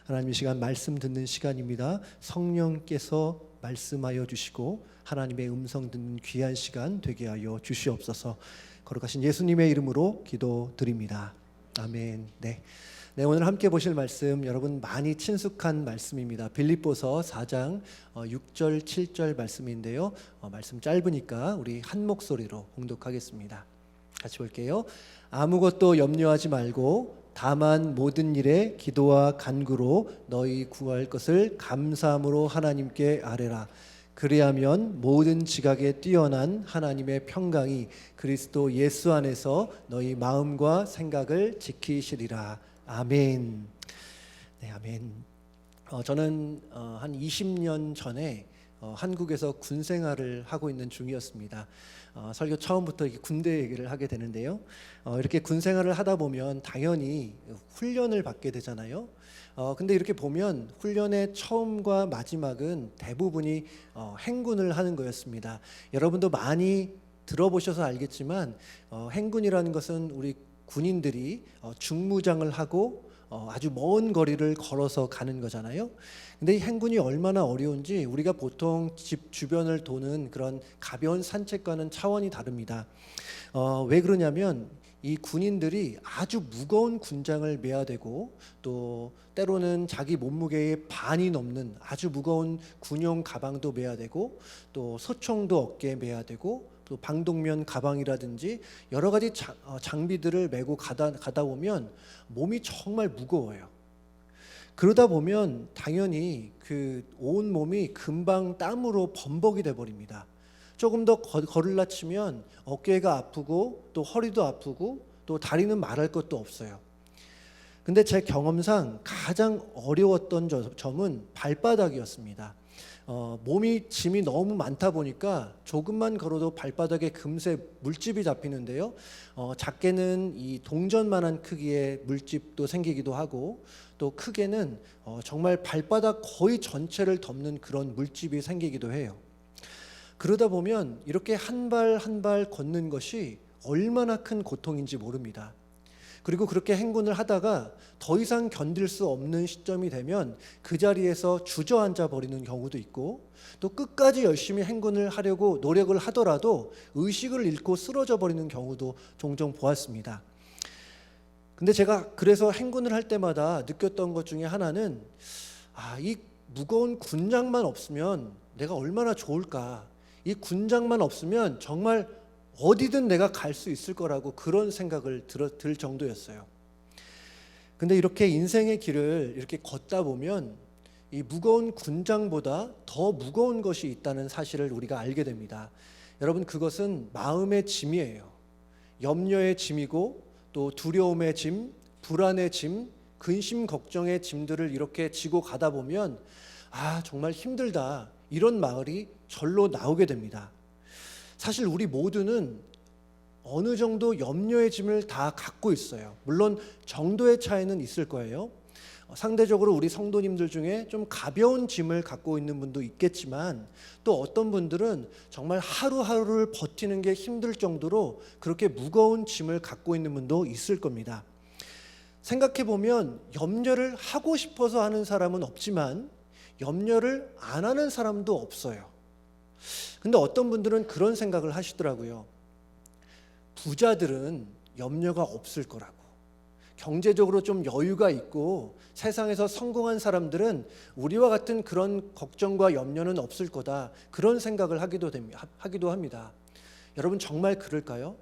하나님, 이 시간 말씀 듣는 시간입니다. 성령께서 말씀하여 주시고 하나님의 음성 듣는 귀한 시간 되게 하여 주시옵소서. 거룩하신 예수님의 이름으로 기도드립니다. 아멘. 네, 오늘 함께 보실 말씀 여러분 많이 친숙한 말씀입니다. 빌립보서 4장 6절 7절 말씀인데요, 말씀 짧으니까 우리 한 목소리로 봉독하겠습니다. 같이 볼게요. 아무것도 염려하지 말고 다만 모든 일에 기도와 간구로 너희 구할 것을 감사함으로 하나님께 아뢰라. 그리하면 모든 지각에 뛰어난 하나님의 평강이 그리스도 예수 안에서 너희 마음과 생각을 지키시리라. 아멘. 네, 아멘. 저는 한 20년 전에 한국에서 군 생활을 하고 있는 중이었습니다. 설교 처음부터 이렇게 군대 얘기를 하게 되는데요, 이렇게 군 생활을 하다 보면 당연히 훈련을 받게 되잖아요. 근데 이렇게 보면 훈련의 처음과 마지막은 대부분이 행군을 하는 거였습니다. 여러분도 많이 들어보셔서 알겠지만 행군이라는 것은 우리 군인들이 중무장을 하고 아주 먼 거리를 걸어서 가는 거잖아요. 근데 이 행군이 얼마나 어려운지 우리가 보통 집 주변을 도는 그런 가벼운 산책과는 차원이 다릅니다. 왜 그러냐면 이 군인들이 아주 무거운 군장을 매야 되고, 또 때로는 자기 몸무게의 반이 넘는 아주 무거운 군용 가방도 매야 되고, 또 소총도 어깨에 매야 되고, 또 방독면 가방이라든지 여러 가지 장비들을 메고 가다 보면 몸이 정말 무거워요. 그러다 보면 당연히 그 온 몸이 금방 땀으로 범벅이 돼 버립니다. 조금 더 걸으려 치면 어깨가 아프고 또 허리도 아프고 또 다리는 말할 것도 없어요. 근데 제 경험상 가장 어려웠던 점은 발바닥이었습니다. 몸이 짐이 너무 많다 보니까 조금만 걸어도 발바닥에 금세 물집이 잡히는데요, 작게는 이 동전만한 크기의 물집도 생기기도 하고, 또 크게는 정말 발바닥 거의 전체를 덮는 그런 물집이 생기기도 해요. 그러다 보면 이렇게 한 발 한 발 걷는 것이 얼마나 큰 고통인지 모릅니다. 그리고 그렇게 행군을 하다가 더 이상 견딜 수 없는 시점이 되면 그 자리에서 주저앉아 버리는 경우도 있고, 또 끝까지 열심히 행군을 하려고 노력을 하더라도 의식을 잃고 쓰러져 버리는 경우도 종종 보았습니다. 근데 제가 그래서 행군을 할 때마다 느꼈던 것 중에 하나는, 이 무거운 군장만 없으면 내가 얼마나 좋을까. 이 군장만 없으면 정말 어디든 내가 갈 수 있을 거라고 그런 생각을 들 정도였어요. 근데 이렇게 인생의 길을 이렇게 걷다 보면 이 무거운 군장보다 더 무거운 것이 있다는 사실을 우리가 알게 됩니다. 여러분, 그것은 마음의 짐이에요. 염려의 짐이고, 또 두려움의 짐, 불안의 짐, 근심 걱정의 짐들을 이렇게 지고 가다 보면 정말 힘들다, 이런 말이 절로 나오게 됩니다. 사실 우리 모두는 어느 정도 염려의 짐을 다 갖고 있어요. 물론 정도의 차이는 있을 거예요. 상대적으로 우리 성도님들 중에 좀 가벼운 짐을 갖고 있는 분도 있겠지만, 또 어떤 분들은 정말 하루하루를 버티는 게 힘들 정도로 그렇게 무거운 짐을 갖고 있는 분도 있을 겁니다. 생각해 보면 염려를 하고 싶어서 하는 사람은 없지만 염려를 안 하는 사람도 없어요. 근데 어떤 분들은 그런 생각을 하시더라고요. 부자들은 염려가 없을 거라고, 경제적으로 좀 여유가 있고 세상에서 성공한 사람들은 우리와 같은 그런 걱정과 염려는 없을 거다, 그런 생각을 하기도 합니다. 여러분, 정말 그럴까요?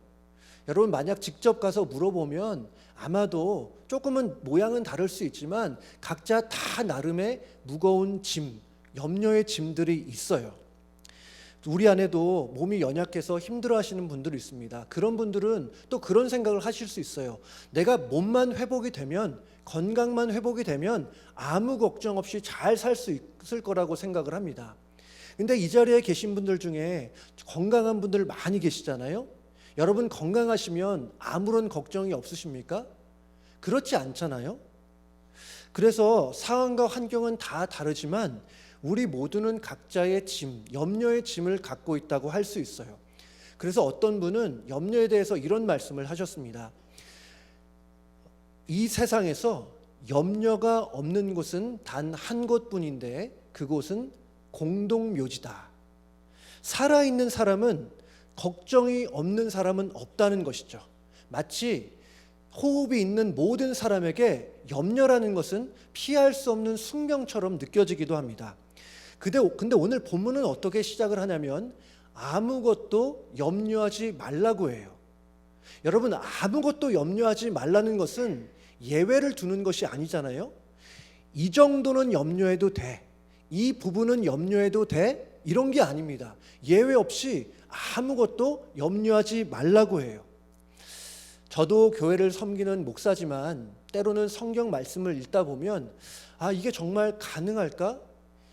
여러분, 만약 직접 가서 물어보면 아마도 조금은 모양은 다를 수 있지만 각자 다 나름의 무거운 짐, 염려의 짐들이 있어요. 우리 안에도 몸이 연약해서 힘들어하시는 분들이 있습니다. 그런 분들은 또 그런 생각을 하실 수 있어요. 내가 몸만 회복이 되면, 건강만 회복이 되면 아무 걱정 없이 잘 살 수 있을 거라고 생각을 합니다. 근데 이 자리에 계신 분들 중에 건강한 분들 많이 계시잖아요. 여러분, 건강하시면 아무런 걱정이 없으십니까? 그렇지 않잖아요. 그래서 상황과 환경은 다 다르지만 우리 모두는 각자의 짐, 염려의 짐을 갖고 있다고 할 수 있어요. 그래서 어떤 분은 염려에 대해서 이런 말씀을 하셨습니다. 이 세상에서 염려가 없는 곳은 단 한 곳뿐인데 그곳은 공동묘지다. 살아있는 사람은 걱정이 없는 사람은 없다는 것이죠. 마치 호흡이 있는 모든 사람에게 염려라는 것은 피할 수 없는 숙명처럼 느껴지기도 합니다. 근데 오늘 본문은 어떻게 시작을 하냐면 아무것도 염려하지 말라고 해요. 여러분, 아무것도 염려하지 말라는 것은 예외를 두는 것이 아니잖아요. 이 정도는 염려해도 돼, 이 부분은 염려해도 돼, 이런 게 아닙니다. 예외 없이 아무것도 염려하지 말라고 해요. 저도 교회를 섬기는 목사지만 때로는 성경 말씀을 읽다 보면 이게 정말 가능할까?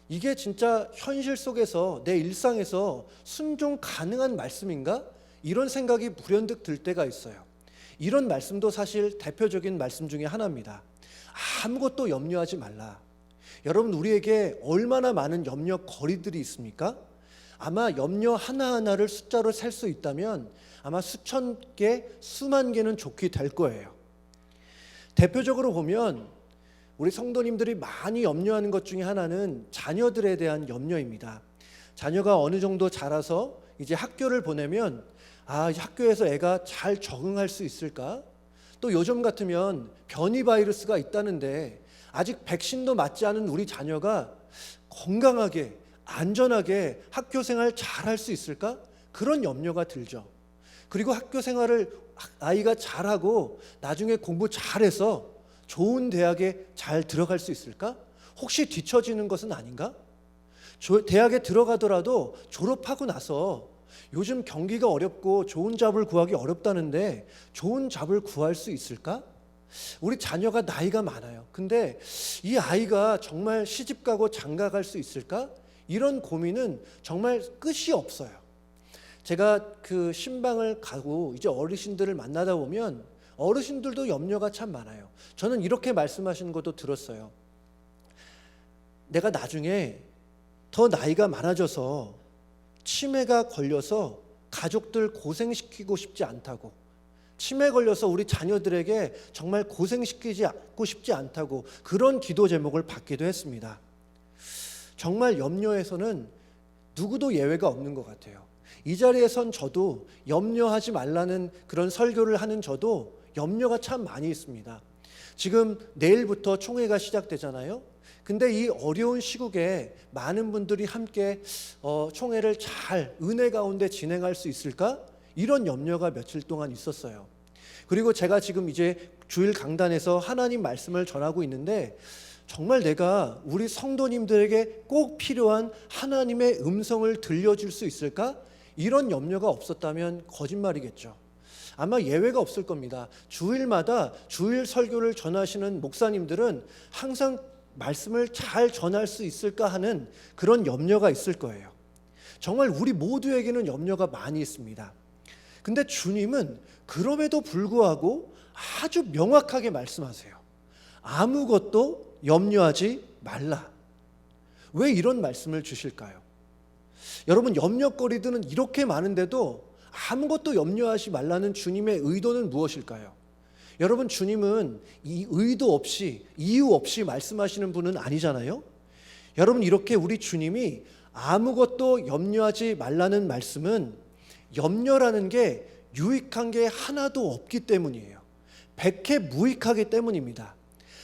이게 진짜 현실 속에서 내 일상에서 순종 가능한 말씀인가? 이런 생각이 불현듯 들 때가 있어요. 이런 말씀도 사실 대표적인 말씀 중에 하나입니다. 아무것도 염려하지 말라. 여러분, 우리에게 얼마나 많은 염려거리들이 있습니까? 아마 염려 하나하나를 숫자로 셀 수 있다면 아마 수천 개, 수만 개는 좋게 될 거예요. 대표적으로 보면 우리 성도님들이 많이 염려하는 것 중에 하나는 자녀들에 대한 염려입니다. 자녀가 어느 정도 자라서 이제 학교를 보내면 이제 학교에서 애가 잘 적응할 수 있을까? 또 요즘 같으면 변이 바이러스가 있다는데 아직 백신도 맞지 않은 우리 자녀가 건강하게 안전하게 학교 생활 잘 할 수 있을까? 그런 염려가 들죠. 그리고 학교 생활을 아이가 잘하고 나중에 공부 잘해서 좋은 대학에 잘 들어갈 수 있을까? 혹시 뒤처지는 것은 아닌가? 대학에 들어가더라도 졸업하고 나서 요즘 경기가 어렵고 좋은 잡을 구하기 어렵다는데 좋은 잡을 구할 수 있을까? 우리 자녀가 나이가 많아요. 근데 이 아이가 정말 시집가고 장가갈 수 있을까? 이런 고민은 정말 끝이 없어요. 제가 그 신방을 가고 이제 어르신들을 만나다 보면 어르신들도 염려가 참 많아요. 저는 이렇게 말씀하시는 것도 들었어요. 내가 나중에 더 나이가 많아져서 치매가 걸려서 가족들 고생시키고 싶지 않다고, 치매 걸려서 우리 자녀들에게 정말 고생시키지 싶지 않다고 그런 기도 제목을 받기도 했습니다. 정말 염려에서는 누구도 예외가 없는 것 같아요. 이 자리에 선 저도 염려하지 말라는 그런 설교를 하는 저도 염려가 참 많이 있습니다. 지금 내일부터 총회가 시작되잖아요. 근데 이 어려운 시국에 많은 분들이 함께 총회를 잘 은혜 가운데 진행할 수 있을까? 이런 염려가 며칠 동안 있었어요. 그리고 제가 지금 이제 주일 강단에서 하나님 말씀을 전하고 있는데 정말 내가 우리 성도님들에게 꼭 필요한 하나님의 음성을 들려줄 수 있을까? 이런 염려가 없었다면 거짓말이겠죠. 아마 예외가 없을 겁니다. 주일마다 주일 설교를 전하시는 목사님들은 항상 말씀을 잘 전할 수 있을까 하는 그런 염려가 있을 거예요. 정말 우리 모두에게는 염려가 많이 있습니다. 근데 주님은 그럼에도 불구하고 아주 명확하게 말씀하세요. 아무것도 염려하지 말라. 왜 이런 말씀을 주실까요? 여러분, 염려거리들은 이렇게 많은데도 아무것도 염려하지 말라는 주님의 의도는 무엇일까요? 여러분, 주님은 이 의도 없이 이유 없이 말씀하시는 분은 아니잖아요. 여러분, 이렇게 우리 주님이 아무것도 염려하지 말라는 말씀은 염려라는 게 유익한 게 하나도 없기 때문이에요. 백해무익하기 때문입니다.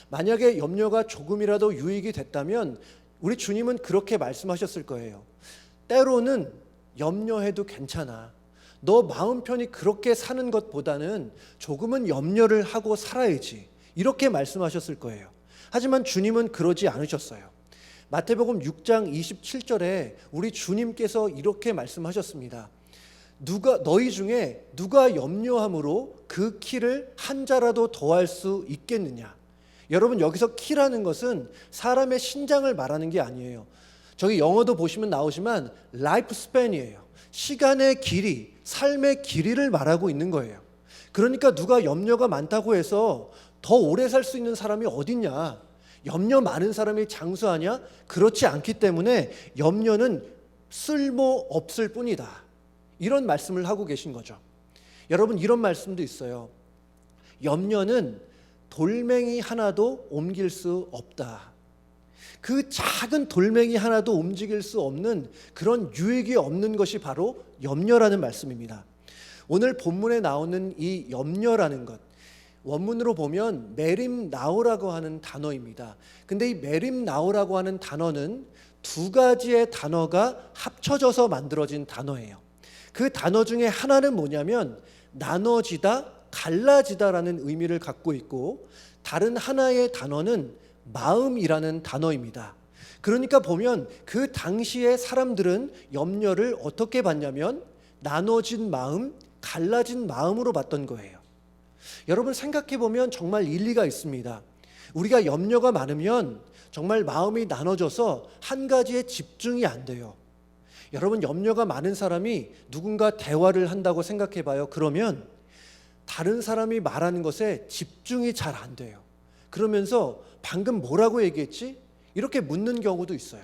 만약에 염려가 조금이라도 유익이 됐다면 우리 주님은 그렇게 말씀하셨을 거예요. 때로는 염려해도 괜찮아. 너 마음 편히 그렇게 사는 것보다는 조금은 염려를 하고 살아야지. 이렇게 말씀하셨을 거예요. 하지만 주님은 그러지 않으셨어요. 마태복음 6장 27절에 우리 주님께서 이렇게 말씀하셨습니다. 너희 중에 누가 염려함으로 그 키를 한 자라도 더할 수 있겠느냐? 여러분, 여기서 키라는 것은 사람의 신장을 말하는 게 아니에요. 저기 영어도 보시면 나오지만 라이프 스팬이에요. 시간의 길이, 삶의 길이를 말하고 있는 거예요. 그러니까 누가 염려가 많다고 해서 더 오래 살 수 있는 사람이 어딨냐? 염려 많은 사람이 장수하냐? 그렇지 않기 때문에 염려는 쓸모없을 뿐이다. 이런 말씀을 하고 계신 거죠. 여러분, 이런 말씀도 있어요. 염려는 돌멩이 하나도 옮길 수 없다. 그 작은 돌멩이 하나도 움직일 수 없는 그런 유익이 없는 것이 바로 염려라는 말씀입니다. 오늘 본문에 나오는 이 염려라는 것, 원문으로 보면 메림나오라고 하는 단어입니다. 근데 이 메림나오라고 하는 단어는 두 가지의 단어가 합쳐져서 만들어진 단어예요. 그 단어 중에 하나는 뭐냐면 나눠지다, 갈라지다라는 의미를 갖고 있고, 다른 하나의 단어는 마음이라는 단어입니다. 그러니까 보면 그 당시의 사람들은 염려를 어떻게 봤냐면 나눠진 마음, 갈라진 마음으로 봤던 거예요. 여러분 생각해 보면 정말 일리가 있습니다. 우리가 염려가 많으면 정말 마음이 나눠져서 한 가지에 집중이 안 돼요. 여러분 염려가 많은 사람이 누군가 대화를 한다고 생각해 봐요. 그러면 다른 사람이 말하는 것에 집중이 잘 안 돼요. 그러면서 방금 뭐라고 얘기했지? 이렇게 묻는 경우도 있어요.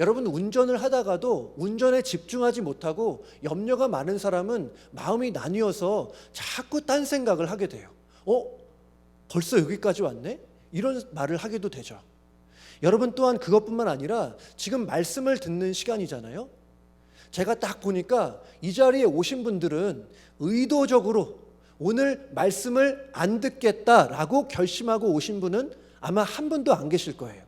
여러분 운전을 하다가도 운전에 집중하지 못하고 염려가 많은 사람은 마음이 나뉘어서 자꾸 딴 생각을 하게 돼요. 벌써 여기까지 왔네? 이런 말을 하게도 되죠. 여러분 또한 그것뿐만 아니라 지금 말씀을 듣는 시간이잖아요. 제가 딱 보니까 이 자리에 오신 분들은 의도적으로 오늘 말씀을 안 듣겠다라고 결심하고 오신 분은 아마 한 분도 안 계실 거예요.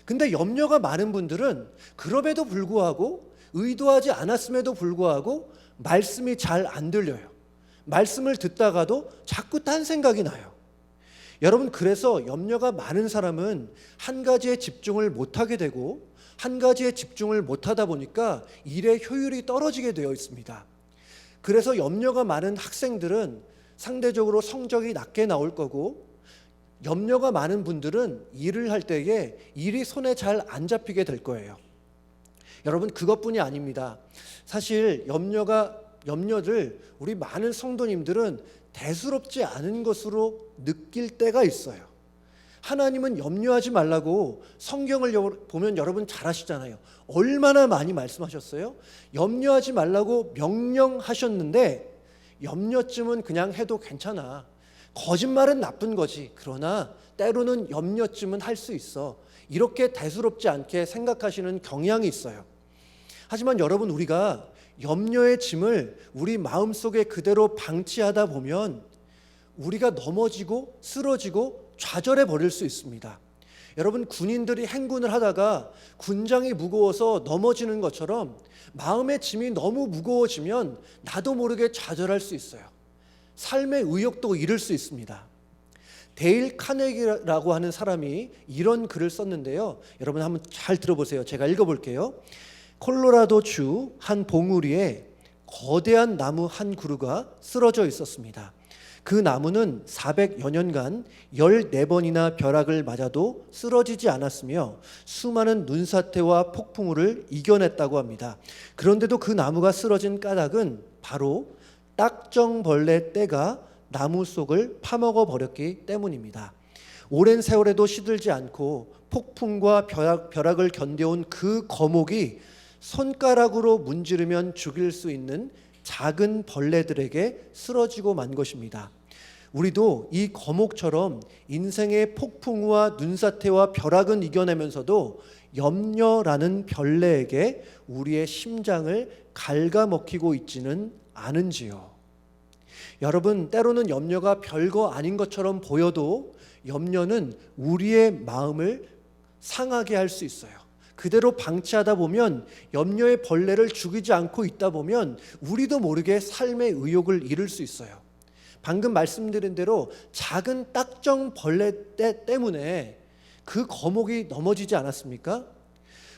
근데 염려가 많은 분들은 그럼에도 불구하고 의도하지 않았음에도 불구하고 말씀이 잘 안 들려요. 말씀을 듣다가도 자꾸 딴 생각이 나요. 여러분 그래서 염려가 많은 사람은 한 가지에 집중을 못하게 되고 한 가지에 집중을 못하다 보니까 일의 효율이 떨어지게 되어 있습니다. 그래서 염려가 많은 학생들은 상대적으로 성적이 낮게 나올 거고, 염려가 많은 분들은 일을 할 때에 일이 손에 잘 안 잡히게 될 거예요. 여러분 그것뿐이 아닙니다. 사실 염려를 우리 많은 성도님들은 대수롭지 않은 것으로 느낄 때가 있어요. 하나님은 염려하지 말라고 성경을 보면 여러분 잘 아시잖아요. 얼마나 많이 말씀하셨어요? 염려하지 말라고 명령하셨는데 염려쯤은 그냥 해도 괜찮아. 거짓말은 나쁜 거지. 그러나 때로는 염려쯤은 할 수 있어. 이렇게 대수롭지 않게 생각하시는 경향이 있어요. 하지만 여러분 우리가 염려의 짐을 우리 마음속에 그대로 방치하다 보면 우리가 넘어지고 쓰러지고 좌절해 버릴 수 있습니다. 여러분 군인들이 행군을 하다가 군장이 무거워서 넘어지는 것처럼 마음의 짐이 너무 무거워지면 나도 모르게 좌절할 수 있어요. 삶의 의욕도 잃을 수 있습니다. 데일 카네기라고 하는 사람이 이런 글을 썼는데요. 여러분 한번 잘 들어보세요. 제가 읽어볼게요. 콜로라도주 한 봉우리에 거대한 나무 한 그루가 쓰러져 있었습니다. 그 나무는 400여 년간 14번이나 벼락을 맞아도 쓰러지지 않았으며 수많은 눈사태와 폭풍우를 이겨냈다고 합니다. 그런데도 그 나무가 쓰러진 까닭은 바로 딱정벌레 떼가 나무 속을 파먹어 버렸기 때문입니다. 오랜 세월에도 시들지 않고 폭풍과 벼락을 견뎌온 그 거목이 손가락으로 문지르면 죽일 수 있는 작은 벌레들에게 쓰러지고 만 것입니다. 우리도 이 거목처럼 인생의 폭풍우와 눈사태와 벼락은 이겨내면서도 염려라는 벌레에게 우리의 심장을 갉아먹히고 있지는 않은지요. 여러분 때로는 염려가 별거 아닌 것처럼 보여도 염려는 우리의 마음을 상하게 할 수 있어요. 그대로 방치하다 보면 염려의 벌레를 죽이지 않고 있다 보면 우리도 모르게 삶의 의욕을 잃을 수 있어요. 방금 말씀드린 대로 작은 딱정 벌레 때문에 그 거목이 넘어지지 않았습니까?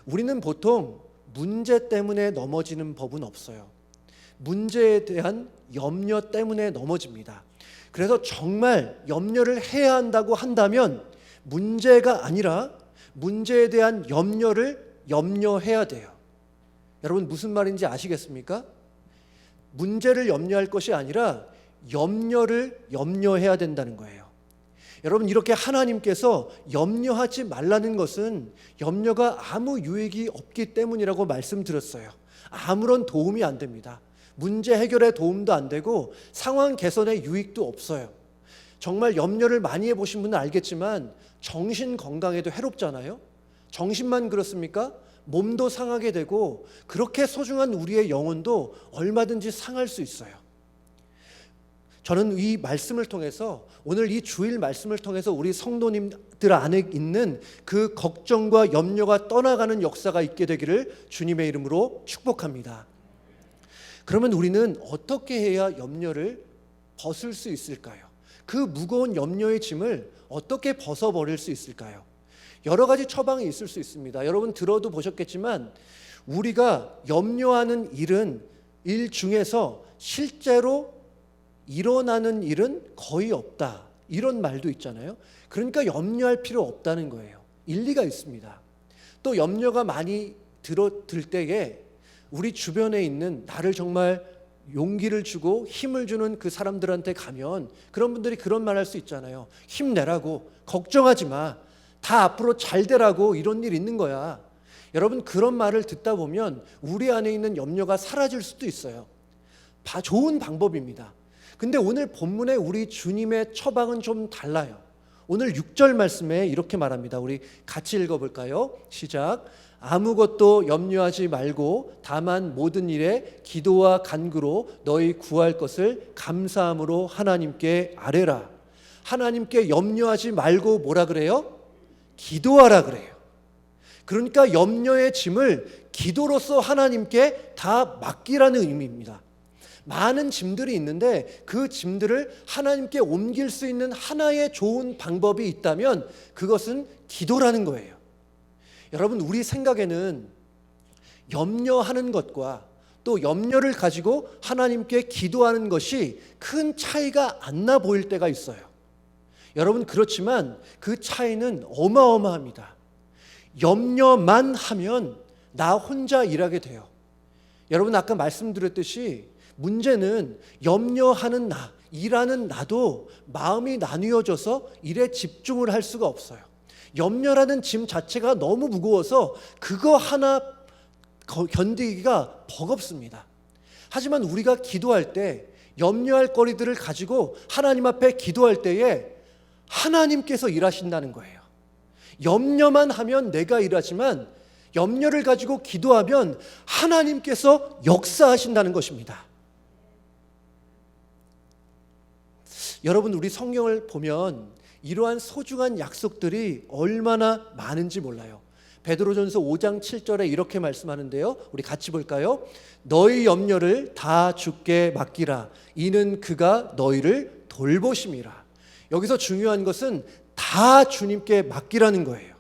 우리는 보통 문제 때문에 넘어지는 법은 없어요. 문제에 대한 염려 때문에 넘어집니다. 그래서 정말 염려를 해야 한다고 한다면 문제가 아니라 문제에 대한 염려를 염려해야 돼요. 여러분 무슨 말인지 아시겠습니까? 문제를 염려할 것이 아니라 염려를 염려해야 된다는 거예요. 여러분 이렇게 하나님께서 염려하지 말라는 것은 염려가 아무 유익이 없기 때문이라고 말씀드렸어요. 아무런 도움이 안 됩니다. 문제 해결에 도움도 안 되고 상황 개선에 유익도 없어요. 정말 염려를 많이 해보신 분은 알겠지만 정신 건강에도 해롭잖아요. 정신만 그렇습니까? 몸도 상하게 되고 그렇게 소중한 우리의 영혼도 얼마든지 상할 수 있어요. 저는 이 말씀을 통해서, 오늘 이 주일 말씀을 통해서 우리 성도님들 안에 있는 그 걱정과 염려가 떠나가는 역사가 있게 되기를 주님의 이름으로 축복합니다. 그러면 우리는 어떻게 해야 염려를 벗을 수 있을까요? 그 무거운 염려의 짐을 어떻게 벗어버릴 수 있을까요? 여러 가지 처방이 있을 수 있습니다. 여러분 들어도 보셨겠지만 우리가 염려하는 일 중에서 실제로 일어나는 일은 거의 없다, 이런 말도 있잖아요. 그러니까 염려할 필요 없다는 거예요. 일리가 있습니다. 또 염려가 많이 들 때에 우리 주변에 있는 나를 정말 용기를 주고 힘을 주는 그 사람들한테 가면 그런 분들이 그런 말 할 수 있잖아요. 힘내라고, 걱정하지 마, 다 앞으로 잘 되라고, 이런 일 있는 거야. 여러분 그런 말을 듣다 보면 우리 안에 있는 염려가 사라질 수도 있어요. 좋은 방법입니다. 근데 오늘 본문에 우리 주님의 처방은 좀 달라요. 오늘 6절 말씀에 이렇게 말합니다. 우리 같이 읽어볼까요? 시작. 아무것도 염려하지 말고 다만 모든 일에 기도와 간구로 너희 구할 것을 감사함으로 하나님께 아뢰라. 하나님께 염려하지 말고 뭐라 그래요? 기도하라 그래요. 그러니까 염려의 짐을 기도로서 하나님께 다 맡기라는 의미입니다. 많은 짐들이 있는데 그 짐들을 하나님께 옮길 수 있는 하나의 좋은 방법이 있다면 그것은 기도라는 거예요. 여러분 우리 생각에는 염려하는 것과 또 염려를 가지고 하나님께 기도하는 것이 큰 차이가 안 나 보일 때가 있어요. 여러분 그렇지만 그 차이는 어마어마합니다. 염려만 하면 나 혼자 일하게 돼요. 여러분 아까 말씀드렸듯이 문제는 염려하는 나, 일하는 나도 마음이 나뉘어져서 일에 집중을 할 수가 없어요. 염려라는 짐 자체가 너무 무거워서 그거 하나 견디기가 버겁습니다. 하지만 우리가 기도할 때 염려할 거리들을 가지고 하나님 앞에 기도할 때에 하나님께서 일하신다는 거예요. 염려만 하면 내가 일하지만 염려를 가지고 기도하면 하나님께서 역사하신다는 것입니다. 여러분 우리 성경을 보면 이러한 소중한 약속들이 얼마나 많은지 몰라요. 베드로전서 5장 7절에 이렇게 말씀하는데요. 우리 같이 볼까요? 너희 염려를 다 주께 맡기라. 이는 그가 너희를 돌보심이라. 여기서 중요한 것은 다 주님께 맡기라는 거예요.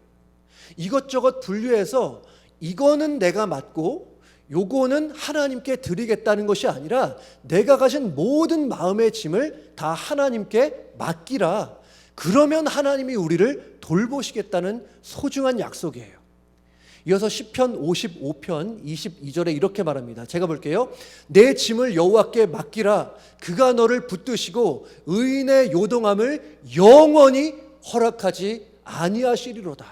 이것저것 분류해서 이거는 내가 맡고 요거는 하나님께 드리겠다는 것이 아니라 내가 가진 모든 마음의 짐을 다 하나님께 맡기라. 그러면 하나님이 우리를 돌보시겠다는 소중한 약속이에요. 이어서 시편 55편 22절에 이렇게 말합니다. 제가 볼게요. 내 짐을 여호와께 맡기라. 그가 너를 붙드시고 의인의 요동함을 영원히 허락하지 아니하시리로다.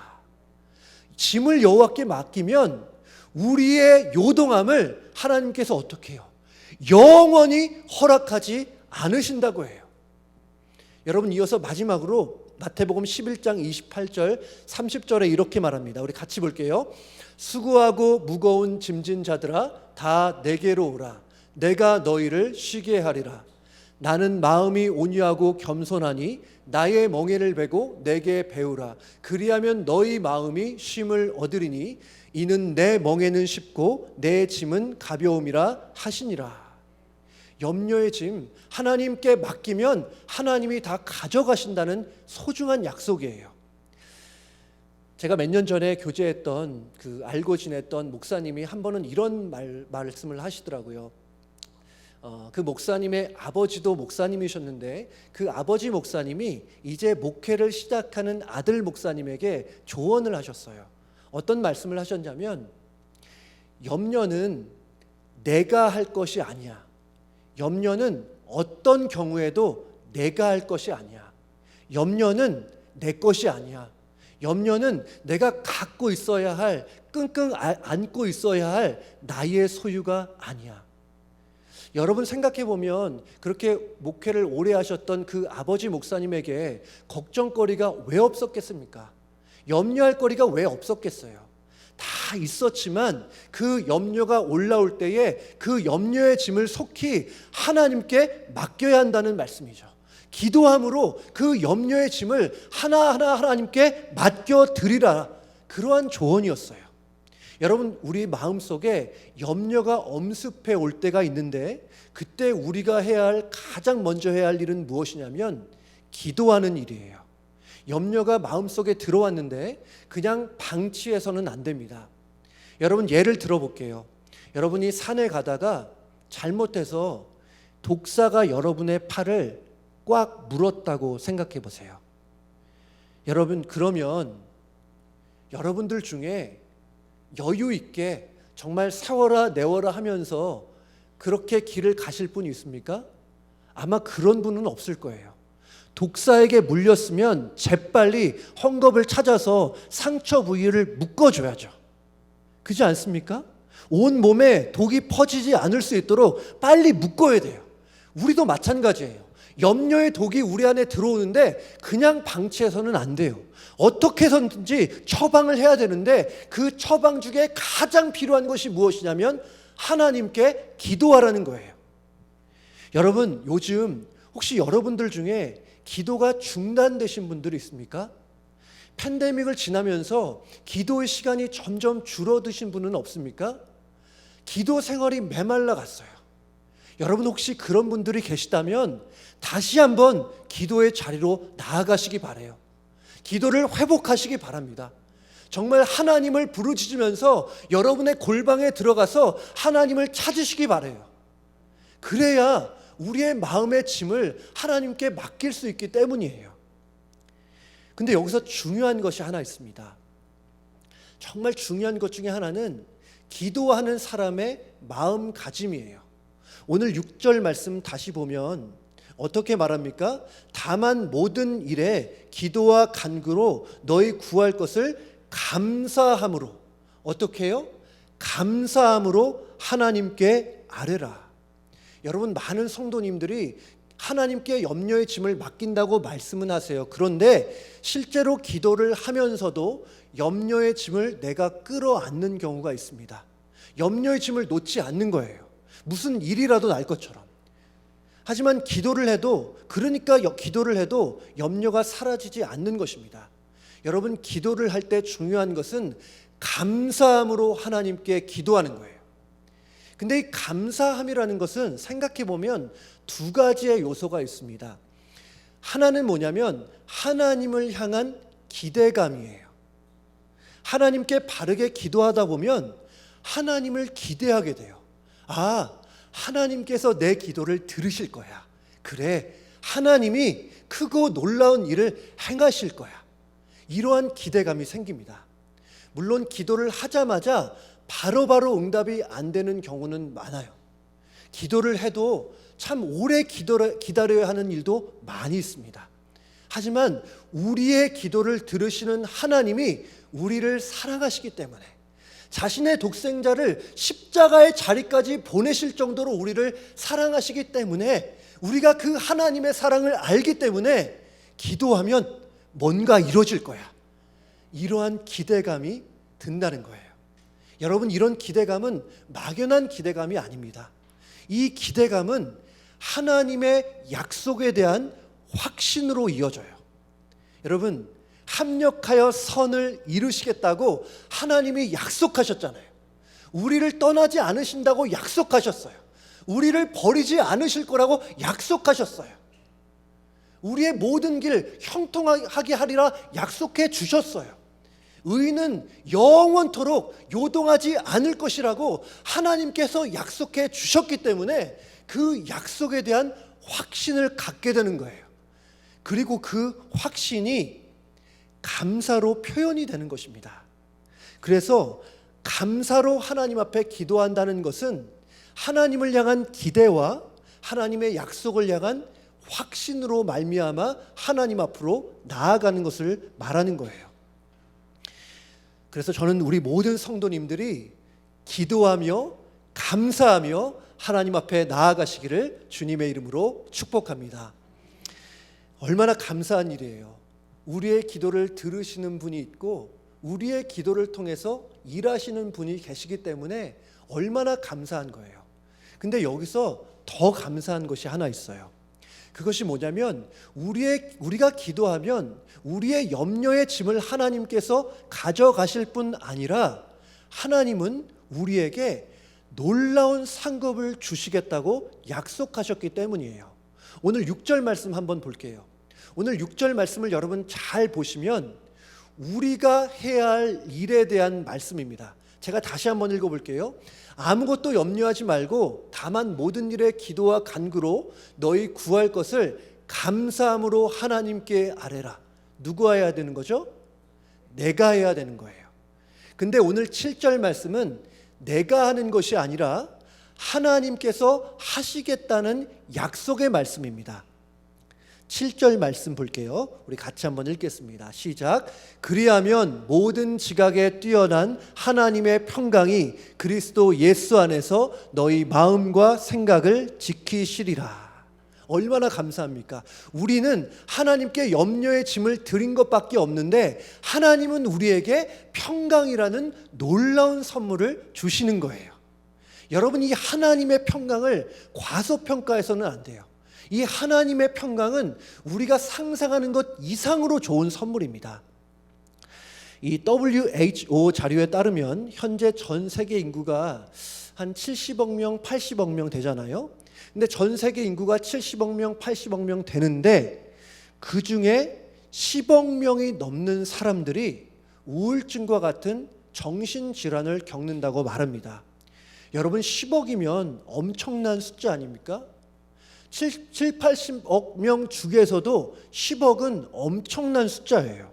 짐을 여호와께 맡기면 우리의 요동함을 하나님께서 어떻게 해요? 영원히 허락하지 않으신다고 해요. 여러분 이어서 마지막으로 마태복음 11장 28절 30절에 이렇게 말합니다. 우리 같이 볼게요. 수고하고 무거운 짐진 자들아 다 내게로 오라. 내가 너희를 쉬게 하리라. 나는 마음이 온유하고 겸손하니 나의 멍에를 베고 내게 배우라. 그리하면 너희 마음이 쉼을 얻으리니 이는 내 멍에는 쉽고 내 짐은 가벼움이라 하시니라. 염려의 짐 하나님께 맡기면 하나님이 다 가져가신다는 소중한 약속이에요. 제가 몇 년 전에 교제했던 알고 지냈던 목사님이 한 번은 이런 말씀을 하시더라고요. 그 목사님의 아버지도 목사님이셨는데 그 아버지 목사님이 이제 목회를 시작하는 아들 목사님에게 조언을 하셨어요. 어떤 말씀을 하셨냐면 염려는 내가 할 것이 아니야. 염려는 어떤 경우에도 내가 할 것이 아니야. 염려는 내 것이 아니야. 염려는 내가 갖고 있어야 할, 끙끙 안고 있어야 할 나의 소유가 아니야. 여러분 생각해 보면 그렇게 목회를 오래 하셨던 그 아버지 목사님에게 걱정거리가 왜 없었겠습니까? 염려할 거리가 왜 없었겠어요? 다 있었지만 그 염려가 올라올 때에 그 염려의 짐을 속히 하나님께 맡겨야 한다는 말씀이죠. 기도함으로 그 염려의 짐을 하나하나 하나님께 맡겨드리라, 그러한 조언이었어요. 여러분, 우리 마음속에 염려가 엄습해 올 때가 있는데 그때 우리가 가장 먼저 해야 할 일은 무엇이냐면 기도하는 일이에요. 염려가 마음속에 들어왔는데 그냥 방치해서는 안 됩니다. 여러분, 예를 들어볼게요. 여러분이 산에 가다가 잘못해서 독사가 여러분의 팔을 꽉 물었다고 생각해 보세요. 여러분, 그러면 여러분들 중에 여유 있게 정말 세워라 내워라 하면서 그렇게 길을 가실 분이 있습니까? 아마 그런 분은 없을 거예요. 독사에게 물렸으면 재빨리 헝겊을 찾아서 상처 부위를 묶어줘야죠. 그렇지 않습니까? 온 몸에 독이 퍼지지 않을 수 있도록 빨리 묶어야 돼요. 우리도 마찬가지예요. 염려의 독이 우리 안에 들어오는데 그냥 방치해서는 안 돼요. 어떻게 해서든지 처방을 해야 되는데 그 처방 중에 가장 필요한 것이 무엇이냐면 하나님께 기도하라는 거예요. 여러분, 요즘 혹시 여러분들 중에 기도가 중단되신 분들이 있습니까? 팬데믹을 지나면서 기도의 시간이 점점 줄어드신 분은 없습니까? 기도 생활이 메말라 갔어요. 여러분, 혹시 그런 분들이 계시다면 다시 한번 기도의 자리로 나아가시기 바라요. 기도를 회복하시기 바랍니다. 정말 하나님을 부르짖으면서 여러분의 골방에 들어가서 하나님을 찾으시기 바라요. 그래야 우리의 마음의 짐을 하나님께 맡길 수 있기 때문이에요. 근데 여기서 중요한 것이 하나 있습니다. 정말 중요한 것 중에 하나는 기도하는 사람의 마음가짐이에요. 오늘 6절 말씀 다시 보면 어떻게 말합니까? 다만 모든 일에 기도와 간구로 너희 구할 것을 감사함으로, 어떻게 해요? 감사함으로 하나님께 아뢰라. 여러분, 많은 성도님들이 하나님께 염려의 짐을 맡긴다고 말씀은 하세요. 그런데 실제로 기도를 하면서도 염려의 짐을 내가 끌어안는 경우가 있습니다. 염려의 짐을 놓지 않는 거예요. 무슨 일이라도 날 것처럼. 하지만 기도를 해도 염려가 사라지지 않는 것입니다. 여러분, 기도를 할 때 중요한 것은 감사함으로 하나님께 기도하는 거예요. 근데 이 감사함이라는 것은 생각해 보면 두 가지의 요소가 있습니다. 하나는 뭐냐면 하나님을 향한 기대감이에요. 하나님께 바르게 기도하다 보면 하나님을 기대하게 돼요. 하나님께서 내 기도를 들으실 거야. 그래, 하나님이 크고 놀라운 일을 행하실 거야. 이러한 기대감이 생깁니다. 물론 기도를 하자마자 바로바로 응답이 안 되는 경우는 많아요. 기도를 해도 참 오래 기다려야 하는 일도 많이 있습니다. 하지만 우리의 기도를 들으시는 하나님이 우리를 사랑하시기 때문에 자신의 독생자를 십자가의 자리까지 보내실 정도로 우리를 사랑하시기 때문에 우리가 그 하나님의 사랑을 알기 때문에 기도하면 뭔가 이루어질 거야. 이러한 기대감이 든다는 거예요. 여러분, 이런 기대감은 막연한 기대감이 아닙니다. 이 기대감은 하나님의 약속에 대한 확신으로 이어져요. 여러분, 합력하여 선을 이루시겠다고 하나님이 약속하셨잖아요. 우리를 떠나지 않으신다고 약속하셨어요. 우리를 버리지 않으실 거라고 약속하셨어요. 우리의 모든 길 형통하게 하리라 약속해 주셨어요. 의인은 영원토록 요동하지 않을 것이라고 하나님께서 약속해 주셨기 때문에 그 약속에 대한 확신을 갖게 되는 거예요. 그리고 그 확신이 감사로 표현이 되는 것입니다. 그래서 감사로 하나님 앞에 기도한다는 것은 하나님을 향한 기대와 하나님의 약속을 향한 확신으로 말미암아 하나님 앞으로 나아가는 것을 말하는 거예요. 그래서 저는 우리 모든 성도님들이 기도하며 감사하며 하나님 앞에 나아가시기를 주님의 이름으로 축복합니다. 얼마나 감사한 일이에요. 우리의 기도를 들으시는 분이 있고 우리의 기도를 통해서 일하시는 분이 계시기 때문에 얼마나 감사한 거예요. 근데 여기서 더 감사한 것이 하나 있어요. 그것이 뭐냐면 우리가 기도하면 우리의 염려의 짐을 하나님께서 가져가실 뿐 아니라 하나님은 우리에게 놀라운 상급을 주시겠다고 약속하셨기 때문이에요. 오늘 6절 말씀 한번 볼게요. 오늘 6절 말씀을 여러분 잘 보시면 우리가 해야 할 일에 대한 말씀입니다. 제가 다시 한번 읽어볼게요. 아무것도 염려하지 말고 다만 모든 일에 기도와 간구로 너희 구할 것을 감사함으로 하나님께 아뢰라. 누가 해야 되는 거죠? 내가 해야 되는 거예요. 근데 오늘 7절 말씀은 내가 하는 것이 아니라 하나님께서 하시겠다는 약속의 말씀입니다. 7절 말씀 볼게요. 우리 같이 한번 읽겠습니다. 시작. 그리하면 모든 지각에 뛰어난 하나님의 평강이 그리스도 예수 안에서 너희 마음과 생각을 지키시리라. 얼마나 감사합니까? 우리는 하나님께 염려의 짐을 드린 것밖에 없는데 하나님은 우리에게 평강이라는 놀라운 선물을 주시는 거예요. 여러분, 이 하나님의 평강을 과소평가해서는 안 돼요. 이 하나님의 평강은 우리가 상상하는 것 이상으로 좋은 선물입니다. 이 WHO 자료에 따르면 현재 전 세계 인구가 한 70억 명, 80억 명 되잖아요. 근데 전 세계 인구가 70억 명, 80억 명 되는데 그 중에 10억 명이 넘는 사람들이 우울증과 같은 정신질환을 겪는다고 말합니다. 여러분, 10억이면 엄청난 숫자 아닙니까? 7, 80억 명 중에서도 10억은 엄청난 숫자예요.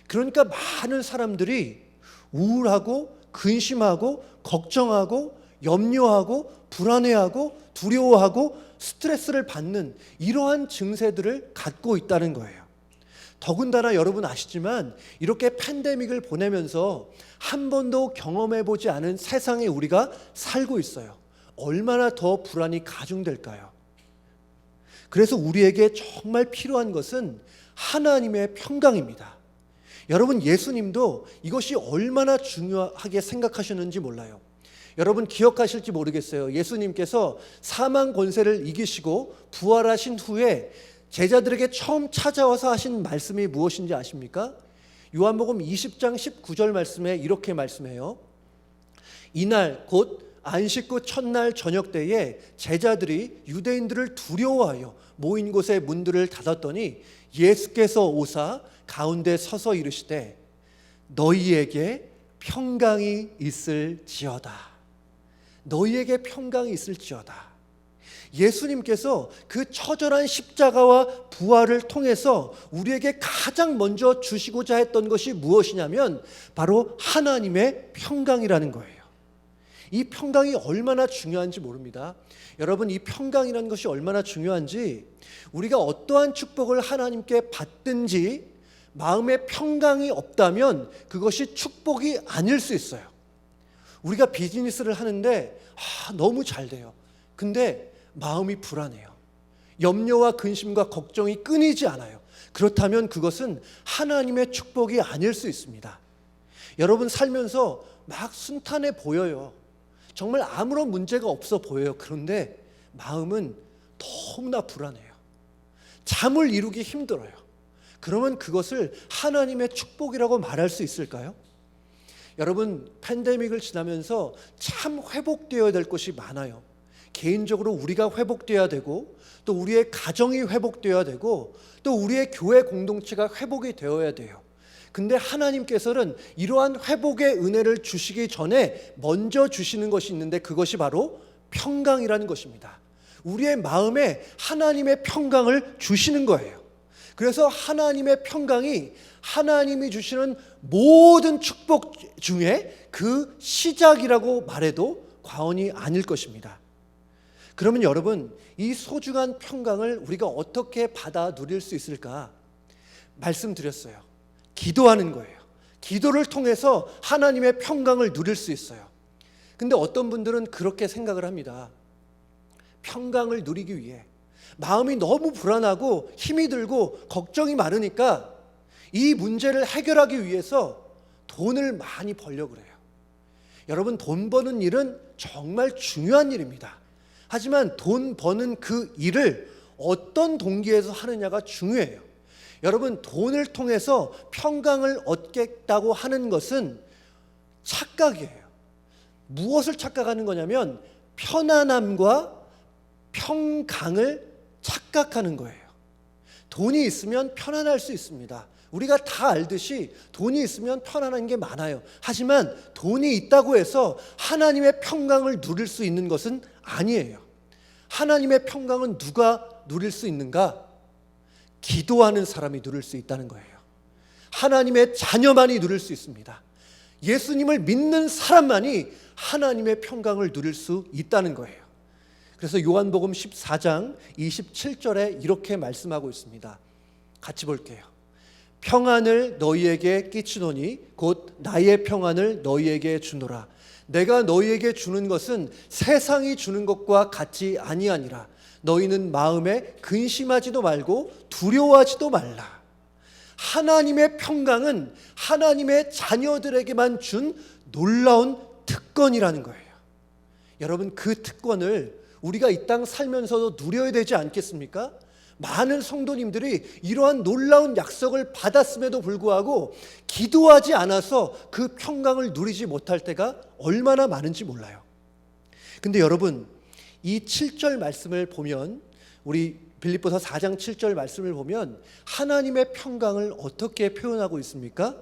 그러니까 많은 사람들이 우울하고 근심하고 걱정하고 염려하고 불안해하고 두려워하고 스트레스를 받는 이러한 증세들을 갖고 있다는 거예요. 더군다나 여러분 아시지만 이렇게 팬데믹을 보내면서 한 번도 경험해보지 않은 세상에 우리가 살고 있어요. 얼마나 더 불안이 가중될까요? 그래서 우리에게 정말 필요한 것은 하나님의 평강입니다. 여러분, 예수님도 이것이 얼마나 중요하게 생각하셨는지 몰라요. 여러분 기억하실지 모르겠어요. 예수님께서 사망 권세를 이기시고 부활하신 후에 제자들에게 처음 찾아와서 하신 말씀이 무엇인지 아십니까? 요한복음 20장 19절 말씀에 이렇게 말씀해요. 이날 곧 안식 후 첫날 저녁 때에 제자들이 유대인들을 두려워하여 모인 곳에 문들을 닫았더니 예수께서 오사 가운데 서서 이르시되 너희에게 평강이 있을지어다. 너희에게 평강이 있을지어다. 예수님께서 그 처절한 십자가와 부활을 통해서 우리에게 가장 먼저 주시고자 했던 것이 무엇이냐면 바로 하나님의 평강이라는 거예요. 이 평강이 얼마나 중요한지 모릅니다. 여러분, 이 평강이라는 것이 얼마나 중요한지 우리가 어떠한 축복을 하나님께 받든지 마음에 평강이 없다면 그것이 축복이 아닐 수 있어요. 우리가 비즈니스를 하는데 너무 잘 돼요. 근데 마음이 불안해요. 염려와 근심과 걱정이 끊이지 않아요. 그렇다면 그것은 하나님의 축복이 아닐 수 있습니다. 여러분 살면서 막 순탄해 보여요. 정말 아무런 문제가 없어 보여요. 그런데 마음은 너무나 불안해요. 잠을 이루기 힘들어요. 그러면 그것을 하나님의 축복이라고 말할 수 있을까요? 여러분, 팬데믹을 지나면서 참 회복되어야 될 것이 많아요. 개인적으로 우리가 회복되어야 되고 또 우리의 가정이 회복되어야 되고 또 우리의 교회 공동체가 회복이 되어야 돼요. 근데 하나님께서는 이러한 회복의 은혜를 주시기 전에 먼저 주시는 것이 있는데 그것이 바로 평강이라는 것입니다. 우리의 마음에 하나님의 평강을 주시는 거예요. 그래서 하나님의 평강이 하나님이 주시는 모든 축복 중에 그 시작이라고 말해도 과언이 아닐 것입니다. 그러면 여러분, 이 소중한 평강을 우리가 어떻게 받아 누릴 수 있을까? 말씀드렸어요. 기도하는 거예요. 기도를 통해서 하나님의 평강을 누릴 수 있어요. 근데 어떤 분들은 그렇게 생각을 합니다. 평강을 누리기 위해 마음이 너무 불안하고 힘이 들고 걱정이 많으니까 이 문제를 해결하기 위해서 돈을 많이 벌려고 그래요. 여러분, 돈 버는 일은 정말 중요한 일입니다. 하지만 돈 버는 그 일을 어떤 동기에서 하느냐가 중요해요. 여러분, 돈을 통해서 평강을 얻겠다고 하는 것은 착각이에요. 무엇을 착각하는 거냐면 편안함과 평강을 착각하는 거예요. 돈이 있으면 편안할 수 있습니다. 우리가 다 알듯이 돈이 있으면 편안한 게 많아요. 하지만 돈이 있다고 해서 하나님의 평강을 누릴 수 있는 것은 아니에요. 하나님의 평강은 누가 누릴 수 있는가? 기도하는 사람이 누릴 수 있다는 거예요. 하나님의 자녀만이 누릴 수 있습니다. 예수님을 믿는 사람만이 하나님의 평강을 누릴 수 있다는 거예요. 그래서 요한복음 14장 27절에 이렇게 말씀하고 있습니다. 같이 볼게요. 평안을 너희에게 끼치노니 곧 나의 평안을 너희에게 주노라. 내가 너희에게 주는 것은 세상이 주는 것과 같이 아니하니라. 너희는 마음에 근심하지도 말고 두려워하지도 말라. 하나님의 평강은 하나님의 자녀들에게만 준 놀라운 특권이라는 거예요. 여러분, 그 특권을 우리가 이 땅 살면서도 누려야 되지 않겠습니까? 많은 성도님들이 이러한 놀라운 약속을 받았음에도 불구하고 기도하지 않아서 그 평강을 누리지 못할 때가 얼마나 많은지 몰라요. 근데 여러분, 이 7절 말씀을 보면, 우리 빌립보서 4장 7절 말씀을 보면 하나님의 평강을 어떻게 표현하고 있습니까?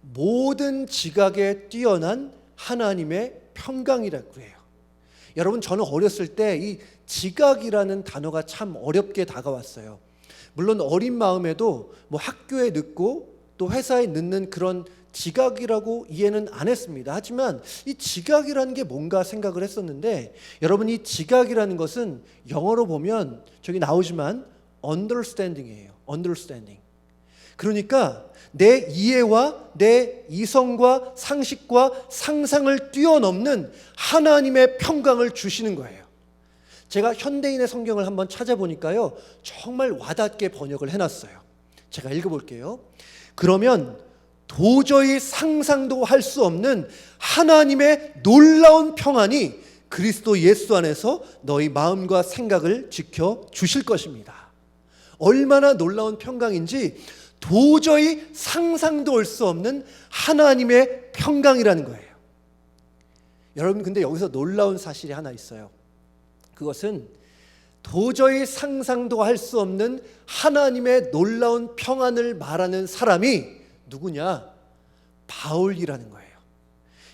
모든 지각에 뛰어난 하나님의 평강이라고 해요. 여러분, 저는 어렸을 때 이 지각이라는 단어가 참 어렵게 다가왔어요. 물론 어린 마음에도 뭐 학교에 늦고 또 회사에 늦는 그런 지각이라고 이해는 안 했습니다. 하지만 이 지각이라는 게 뭔가 생각을 했었는데, 여러분, 이 지각이라는 것은 영어로 보면 저기 나오지만 understanding이에요. understanding. 그러니까 내 이해와 내 이성과 상식과 상상을 뛰어넘는 하나님의 평강을 주시는 거예요. 제가 현대인의 성경을 한번 찾아보니까요, 정말 와닿게 번역을 해놨어요. 제가 읽어볼게요. 그러면 도저히 상상도 할 수 없는 하나님의 놀라운 평안이 그리스도 예수 안에서 너희 마음과 생각을 지켜 주실 것입니다. 얼마나 놀라운 평강인지 도저히 상상도 할 수 없는 하나님의 평강이라는 거예요. 여러분, 근데 여기서 놀라운 사실이 하나 있어요. 그것은 도저히 상상도 할 수 없는 하나님의 놀라운 평안을 말하는 사람이 누구냐? 바울이라는 거예요.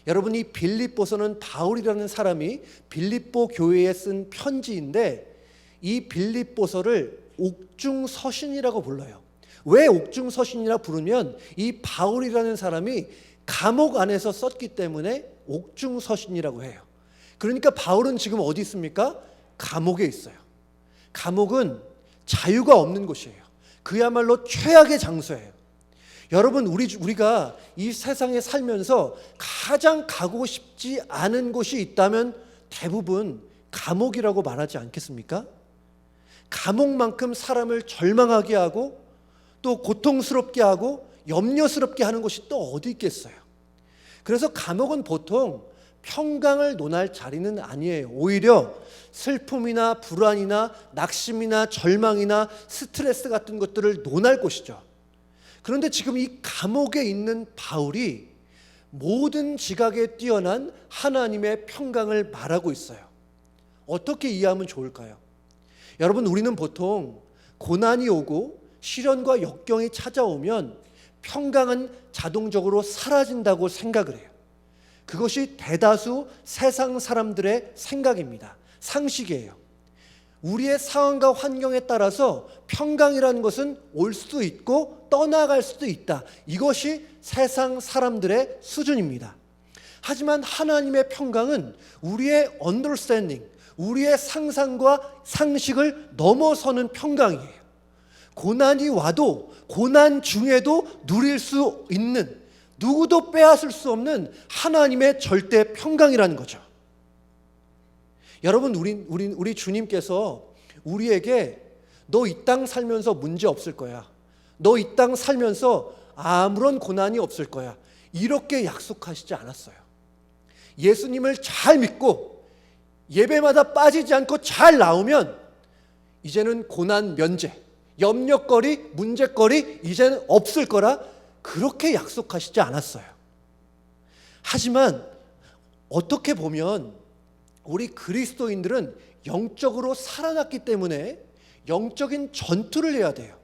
여러분, 이 빌립보서는 바울이라는 사람이 빌립보 교회에 쓴 편지인데, 이 빌립보서를 옥중서신이라고 불러요. 왜 옥중서신이라 부르면 이 바울이라는 사람이 감옥 안에서 썼기 때문에 옥중서신이라고 해요. 그러니까 바울은 지금 어디 있습니까? 감옥에 있어요. 감옥은 자유가 없는 곳이에요. 그야말로 최악의 장소예요. 여러분, 우리가 이 세상에 살면서 가장 가고 싶지 않은 곳이 있다면 대부분 감옥이라고 말하지 않겠습니까? 감옥만큼 사람을 절망하게 하고 또 고통스럽게 하고 염려스럽게 하는 곳이 또 어디 있겠어요? 그래서 감옥은 보통 평강을 논할 자리는 아니에요. 오히려 슬픔이나 불안이나 낙심이나 절망이나 스트레스 같은 것들을 논할 곳이죠. 그런데 지금 이 감옥에 있는 바울이 모든 지각에 뛰어난 하나님의 평강을 말하고 있어요. 어떻게 이해하면 좋을까요? 여러분, 우리는 보통 고난이 오고 시련과 역경이 찾아오면 평강은 자동적으로 사라진다고 생각을 해요. 그것이 대다수 세상 사람들의 생각입니다. 상식이에요. 우리의 상황과 환경에 따라서 평강이라는 것은 올 수도 있고 떠나갈 수도 있다. 이것이 세상 사람들의 수준입니다. 하지만 하나님의 평강은 우리의 understanding, 우리의 상상과 상식을 넘어서는 평강이에요. 고난이 와도 고난 중에도 누릴 수 있는, 누구도 빼앗을 수 없는 하나님의 절대 평강이라는 거죠. 여러분, 우리 주님께서 우리에게 너 이 땅 살면서 문제 없을 거야, 너 이 땅 살면서 아무런 고난이 없을 거야, 이렇게 약속하시지 않았어요. 예수님을 잘 믿고 예배마다 빠지지 않고 잘 나오면 이제는 고난 면제, 염려거리, 문제거리 이제는 없을 거라 그렇게 약속하시지 않았어요. 하지만 어떻게 보면 우리 그리스도인들은 영적으로 살아났기 때문에 영적인 전투를 해야 돼요.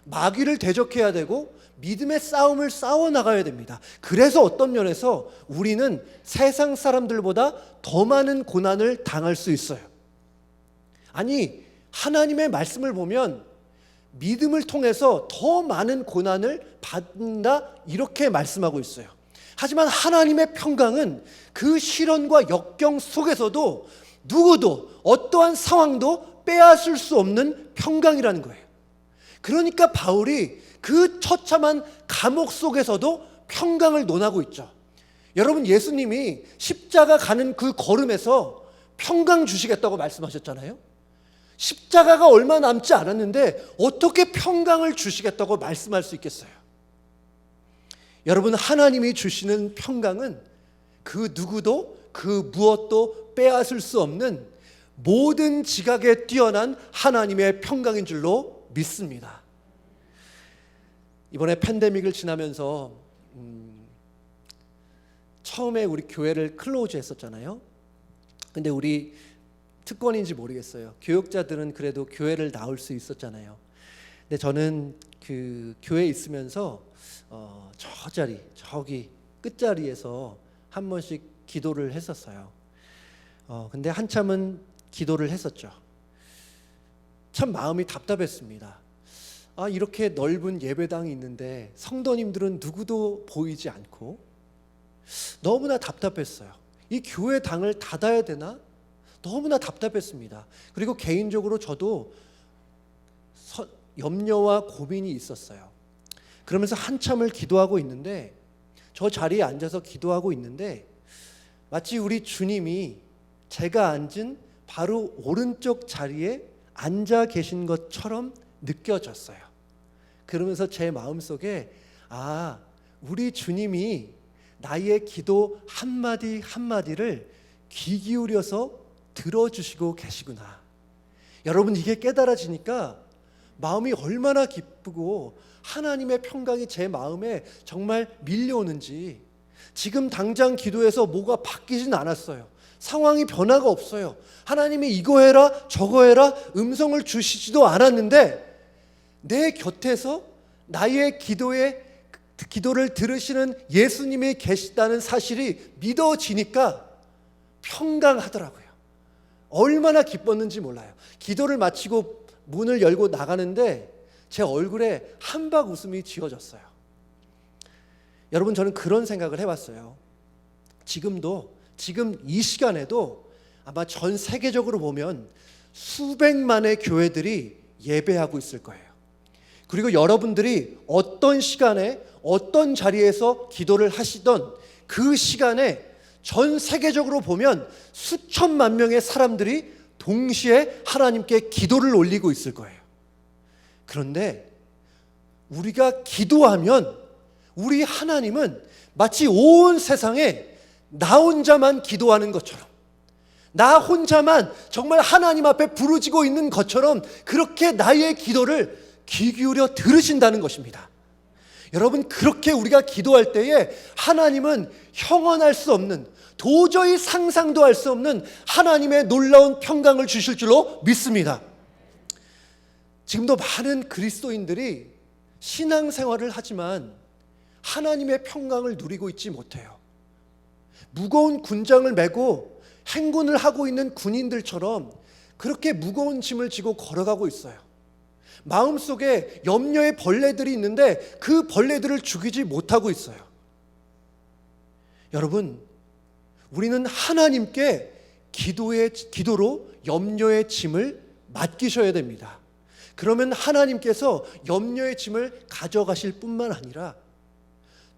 마귀를 대적해야 되고 믿음의 싸움을 싸워나가야 됩니다. 그래서 어떤 면에서 우리는 세상 사람들보다 더 많은 고난을 당할 수 있어요. 아니, 하나님의 말씀을 보면 믿음을 통해서 더 많은 고난을 받는다, 이렇게 말씀하고 있어요. 하지만 하나님의 평강은 그 시련과 역경 속에서도 누구도 어떠한 상황도 빼앗을 수 없는 평강이라는 거예요. 그러니까 바울이 그 처참한 감옥 속에서도 평강을 논하고 있죠. 여러분, 예수님이 십자가 가는 그 걸음에서 평강 주시겠다고 말씀하셨잖아요. 십자가가 얼마 남지 않았는데 어떻게 평강을 주시겠다고 말씀할 수 있겠어요? 여러분, 하나님이 주시는 평강은 그 누구도 그 무엇도 빼앗을 수 없는 모든 지각에 뛰어난 하나님의 평강인 줄로 믿습니다. 이번에 팬데믹을 지나면서 처음에 우리 교회를 클로즈 했었잖아요. 근데 우리 특권인지 모르겠어요. 교역자들은 그래도 교회를 나올 수 있었잖아요. 근데 저는 그 교회에 있으면서 저 자리, 저기 끝자리에서 한 번씩 기도를 했었어요. 근데 한참은 기도를 했었죠. 참 마음이 답답했습니다. 이렇게 넓은 예배당이 있는데 성도님들은 누구도 보이지 않고 너무나 답답했어요. 이 교회당을 닫아야 되나? 너무나 답답했습니다. 그리고 개인적으로 저도 염려와 고민이 있었어요. 그러면서 한참을 기도하고 있는데, 저 자리에 앉아서 기도하고 있는데 마치 우리 주님이 제가 앉은 바로 오른쪽 자리에 앉아 계신 것처럼 느껴졌어요. 그러면서 제 마음속에 우리 주님이 나의 기도 한마디 한마디를 귀 기울여서 들어주시고 계시구나. 여러분, 이게 깨달아지니까 마음이 얼마나 기쁘고 하나님의 평강이 제 마음에 정말 밀려오는지. 지금 당장 기도해서 뭐가 바뀌진 않았어요. 상황이 변화가 없어요. 하나님이 이거 해라 저거 해라 음성을 주시지도 않았는데 내 곁에서 나의 기도를 들으시는 예수님이 계시다는 사실이 믿어지니까 평강하더라고요. 얼마나 기뻤는지 몰라요. 기도를 마치고 문을 열고 나가는데 제 얼굴에 한박 웃음이 지어졌어요. 여러분, 저는 그런 생각을 해봤어요. 지금 이 시간에도 아마 전 세계적으로 보면 수백만의 교회들이 예배하고 있을 거예요. 그리고 여러분들이 어떤 시간에 어떤 자리에서 기도를 하시던 그 시간에 전 세계적으로 보면 수천만 명의 사람들이 동시에 하나님께 기도를 올리고 있을 거예요. 그런데 우리가 기도하면 우리 하나님은 마치 온 세상에 나 혼자만 기도하는 것처럼, 나 혼자만 정말 하나님 앞에 부르짖고 있는 것처럼 그렇게 나의 기도를 귀 기울여 들으신다는 것입니다. 여러분, 그렇게 우리가 기도할 때에 하나님은 형언할 수 없는, 도저히 상상도 할 수 없는 하나님의 놀라운 평강을 주실 줄로 믿습니다. 지금도 많은 그리스도인들이 신앙생활을 하지만 하나님의 평강을 누리고 있지 못해요. 무거운 군장을 메고 행군을 하고 있는 군인들처럼 그렇게 무거운 짐을 지고 걸어가고 있어요. 마음속에 염려의 벌레들이 있는데 그 벌레들을 죽이지 못하고 있어요. 여러분, 우리는 하나님께 기도로 염려의 짐을 맡기셔야 됩니다. 그러면 하나님께서 염려의 짐을 가져가실 뿐만 아니라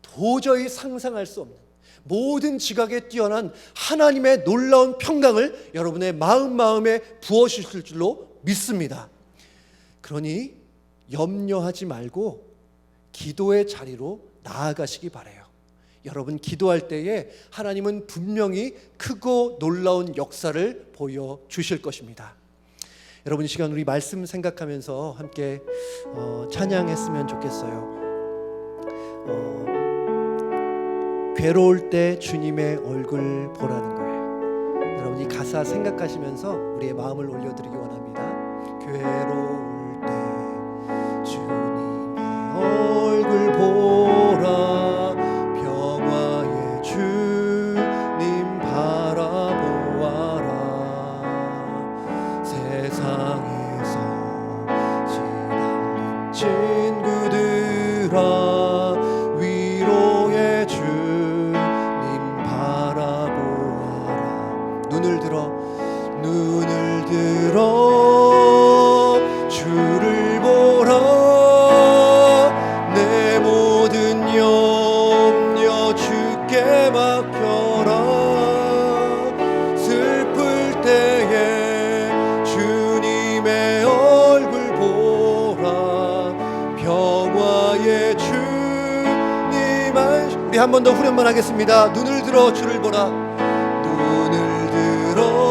도저히 상상할 수 없는, 모든 지각에 뛰어난 하나님의 놀라운 평강을 여러분의 마음에 부어주실 줄로 믿습니다. 그러니 염려하지 말고 기도의 자리로 나아가시기 바라요. 여러분 기도할 때에 하나님은 분명히 크고 놀라운 역사를 보여주실 것입니다. 여러분 이 시간 우리 말씀 생각하면서 함께 찬양했으면 좋겠어요. 괴로울 때 주님의 얼굴 보라는 거예요. 여러분 이 가사 생각하시면서 우리의 마음을 올려드리기 원합니다. 괴로울 때 주님의 얼굴 보라, 평화의 주님 바라보아라. 세상에서 시달린 친구들아, 눈을 들어 주를 보라. 내 모든 염려 주께 맡겨라. 슬플 때에 주님의 얼굴 보라, 평화의 주님. 우리 한 번 더 후렴만 하겠습니다. 눈을 들어 주를 보라. 눈을 들어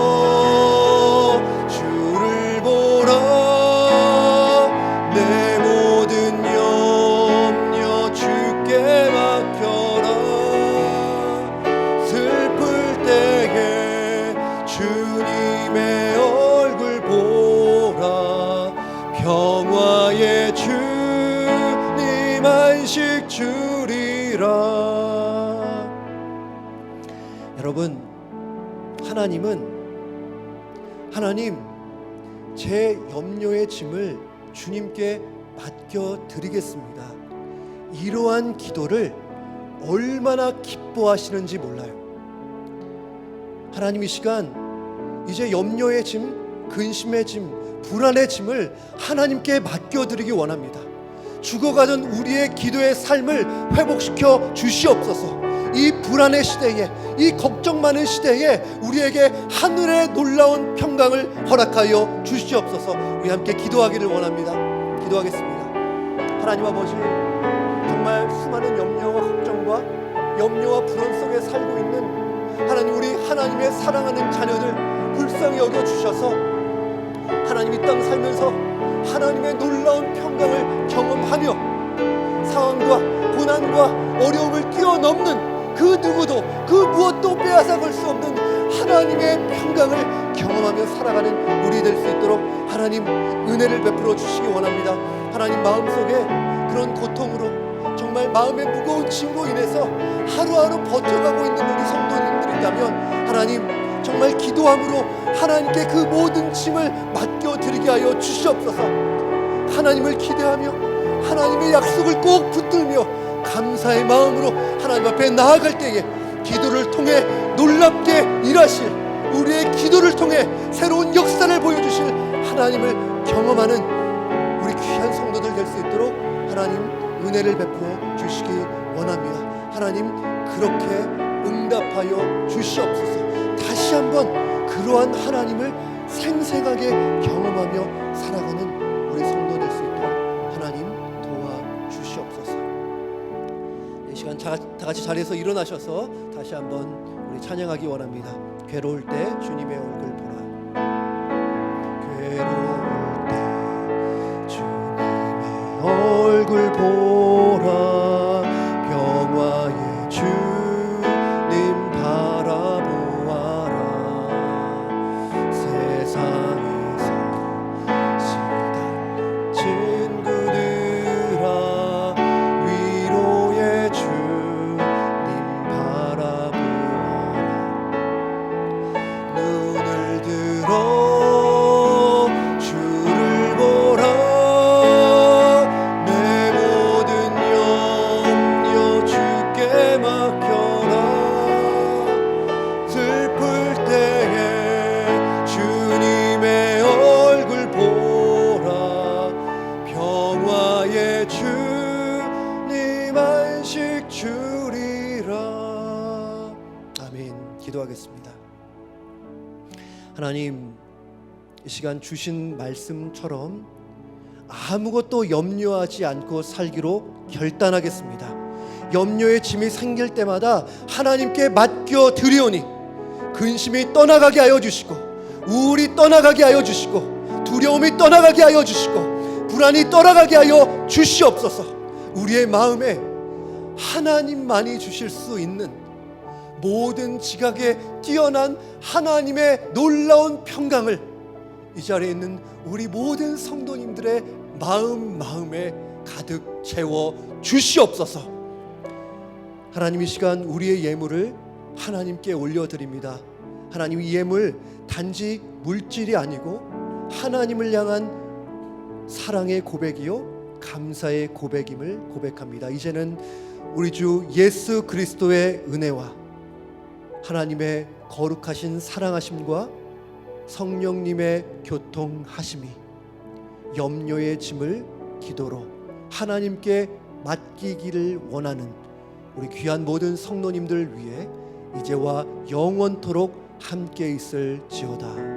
내 모든 염려 주께 맡겨라. 슬플 때에 주님의 얼굴 보라, 평화의 주님 안식 주리라. 여러분 하나님 제 염려의 짐을 주님께 맡겨드리겠습니다. 이러한 기도를 얼마나 기뻐하시는지 몰라요. 하나님 이 시간 이제 염려의 짐, 근심의 짐, 불안의 짐을 하나님께 맡겨드리기 원합니다. 죽어가던 우리의 기도의 삶을 회복시켜 주시옵소서. 이 불안의 시대에, 이 걱정 많은 시대에 우리에게 하늘의 놀라운 평강을 허락하여 주시옵소서. 우리 함께 기도하기를 원합니다. 기도하겠습니다. 하나님 아버지, 정말 수많은 염려와 걱정과 염려와 불안 속에 살고 있는 하나님, 우리 하나님의 사랑하는 자녀들 불쌍히 여겨주셔서 하나님 이 땅 살면서 하나님의 놀라운 평강을 경험하며 상황과 고난과 어려움을 뛰어넘는 그 누구도 그 무엇도 빼앗아갈 수 없는 하나님의 평강을 경험하며 살아가는 우리 될 수 있도록 하나님 은혜를 베풀어 주시기 원합니다. 하나님 마음속에 그런 고통으로 정말 마음의 무거운 짐으로 인해서 하루하루 버텨가고 있는 우리 성도님들이 있다면 하나님 정말 기도함으로 하나님께 그 모든 짐을 맡겨드리게 하여 주시옵소서. 하나님을 기대하며 하나님의 약속을 꼭 붙들며 감사의 마음으로 하나님 앞에 나아갈 때에 기도를 통해 놀랍게 일하실, 우리의 기도를 통해 새로운 역사를 보여주실 하나님을 경험하는 우리 귀한 성도들 될 수 있도록 하나님 은혜를 베풀어 주시기 원합니다. 하나님 그렇게 응답하여 주시옵소서. 다시 한번 그러한 하나님을 생생하게 경험하며 살아가는 우리 성도 될 수 있도록 하나님 도와주시옵소서. 이 시간 다 같이 자리에서 일어나셔서 다시 한번 우리 찬양하기 원합니다. 괴로울 때 주님의 얼굴 보라. 괴로울 때 주님의 얼굴 보라. 평화의 주님 바라보아라. 세상에서 시달린 친구들아, 위로의 주님 바라보아라. 눈을 하나님, 이 시간 주신 말씀처럼 아무것도 염려하지 않고 살기로 결단하겠습니다. 염려의 짐이 생길 때마다 하나님께 맡겨 드리오니 근심이 떠나가게 하여 주시고, 우울이 떠나가게 하여 주시고, 두려움이 떠나가게 하여 주시고, 불안이 떠나가게 하여 주시옵소서. 우리의 마음에 하나님만이 주실 수 있는 모든 지각에 뛰어난 하나님의 놀라운 평강을 이 자리에 있는 우리 모든 성도님들의 마음에 가득 채워 주시옵소서. 하나님, 이 시간 우리의 예물을 하나님께 올려드립니다. 하나님, 이 예물 단지 물질이 아니고 하나님을 향한 사랑의 고백이요 감사의 고백임을 고백합니다. 이제는 우리 주 예수 그리스도의 은혜와 하나님의 거룩하신 사랑하심과 성령님의 교통하심이 염려의 짐을 기도로 하나님께 맡기기를 원하는 우리 귀한 모든 성도님들 위해 이제와 영원토록 함께 있을지어다.